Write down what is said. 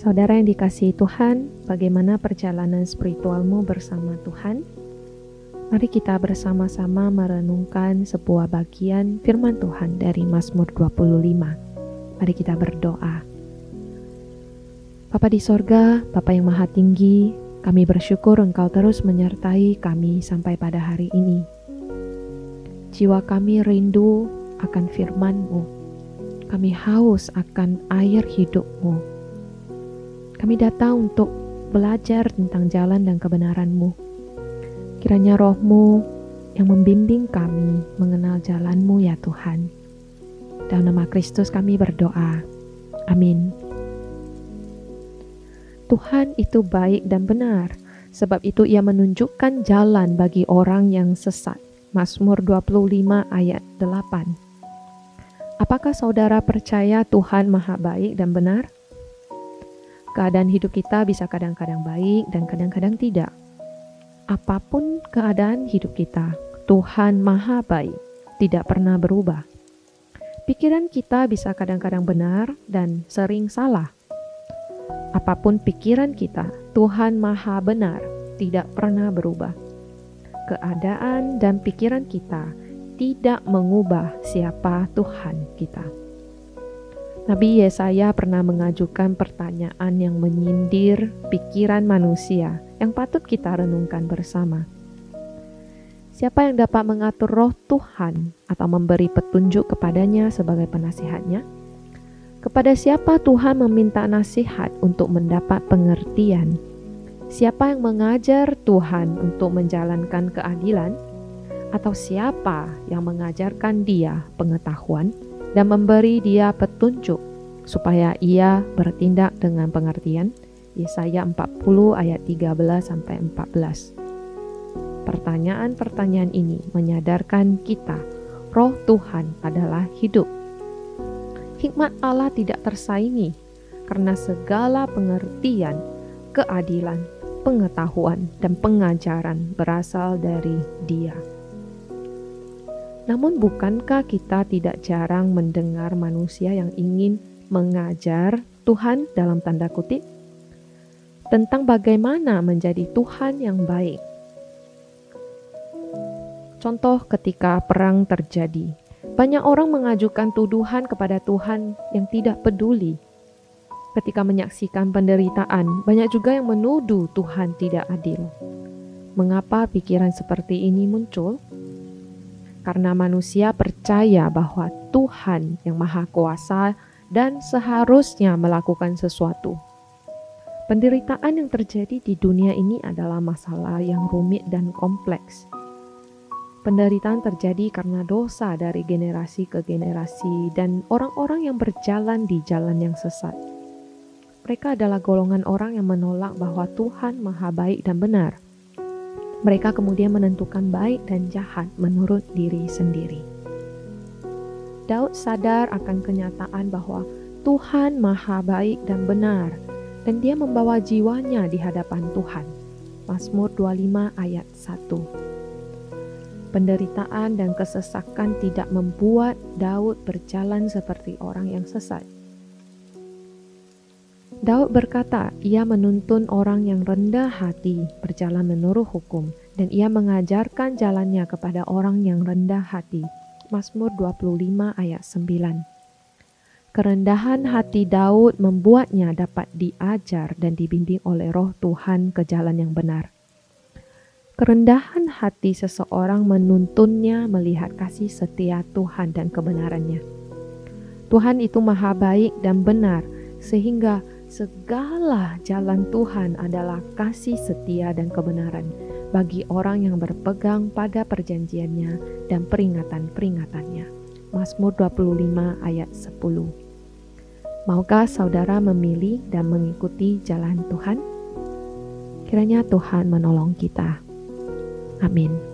Saudara yang dikasihi Tuhan, bagaimana perjalanan spiritualmu bersama Tuhan? Mari kita bersama-sama merenungkan sebuah bagian firman Tuhan dari Mazmur 25. Mari kita berdoa. Bapa di sorga, Bapa yang maha tinggi, kami bersyukur Engkau terus menyertai kami sampai pada hari ini. Jiwa kami rindu akan firman-Mu. Kami haus akan air hidup-Mu. Kami datang untuk belajar tentang jalan dan kebenaran-Mu. Kiranya Roh-Mu yang membimbing kami mengenal jalan-Mu ya Tuhan. Dalam nama Kristus kami berdoa. Amin. Tuhan itu baik dan benar, sebab itu Ia menunjukkan jalan bagi orang yang sesat. Mazmur 25 ayat 8. Apakah saudara percaya Tuhan maha baik dan benar? Keadaan hidup kita bisa kadang-kadang baik dan kadang-kadang tidak. Apapun keadaan hidup kita, Tuhan maha baik, tidak pernah berubah. Pikiran kita bisa kadang-kadang benar dan sering salah. Apapun pikiran kita, Tuhan maha benar, tidak pernah berubah. Keadaan dan pikiran kita tidak mengubah siapa Tuhan kita. Nabi Yesaya pernah mengajukan pertanyaan yang menyindir pikiran manusia yang patut kita renungkan bersama. Siapa yang dapat mengatur roh Tuhan atau memberi petunjuk kepadanya sebagai penasihatnya? Kepada siapa Tuhan meminta nasihat untuk mendapat pengertian? Siapa yang mengajar Tuhan untuk menjalankan keadilan? Atau siapa yang mengajarkan dia pengetahuan dan memberi dia petunjuk supaya ia bertindak dengan pengertian? Yesaya 40 ayat 13-14. Pertanyaan-pertanyaan ini menyadarkan kita, roh Tuhan adalah hidup. Hikmat Allah tidak tersaingi karena segala pengertian, keadilan, pengetahuan, dan pengajaran berasal dari Dia. Namun bukankah kita tidak jarang mendengar manusia yang ingin mengajar Tuhan dalam tanda kutip tentang bagaimana menjadi Tuhan yang baik? Contoh ketika perang terjadi, banyak orang mengajukan tuduhan kepada Tuhan yang tidak peduli. Ketika menyaksikan penderitaan, banyak juga yang menuduh Tuhan tidak adil. Mengapa pikiran seperti ini muncul? Karena manusia percaya bahwa Tuhan yang Maha Kuasa dan seharusnya melakukan sesuatu. Penderitaan yang terjadi di dunia ini adalah masalah yang rumit dan kompleks. Penderitaan terjadi karena dosa dari generasi ke generasi dan orang-orang yang berjalan di jalan yang sesat. Mereka adalah golongan orang yang menolak bahwa Tuhan maha baik dan benar. Mereka kemudian menentukan baik dan jahat menurut diri sendiri. Daud sadar akan kenyataan bahwa Tuhan maha baik dan benar, dan dia membawa jiwanya di hadapan Tuhan. Mazmur 25 ayat 1. Penderitaan dan kesesakan tidak membuat Daud berjalan seperti orang yang sesat. Daud berkata, ia menuntun orang yang rendah hati berjalan menurut hukum, dan ia mengajarkan jalannya kepada orang yang rendah hati. Mazmur 25 ayat 9. Kerendahan hati Daud membuatnya dapat diajar dan dibimbing oleh roh Tuhan ke jalan yang benar. Kerendahan hati seseorang menuntunnya melihat kasih setia Tuhan dan kebenarannya. Tuhan itu maha baik dan benar, sehingga segala jalan Tuhan adalah kasih setia dan kebenaran bagi orang yang berpegang pada perjanjiannya dan peringatan-peringatannya. Mazmur 25 ayat 10. Maukah saudara memilih dan mengikuti jalan Tuhan? Kiranya Tuhan menolong kita. Amin.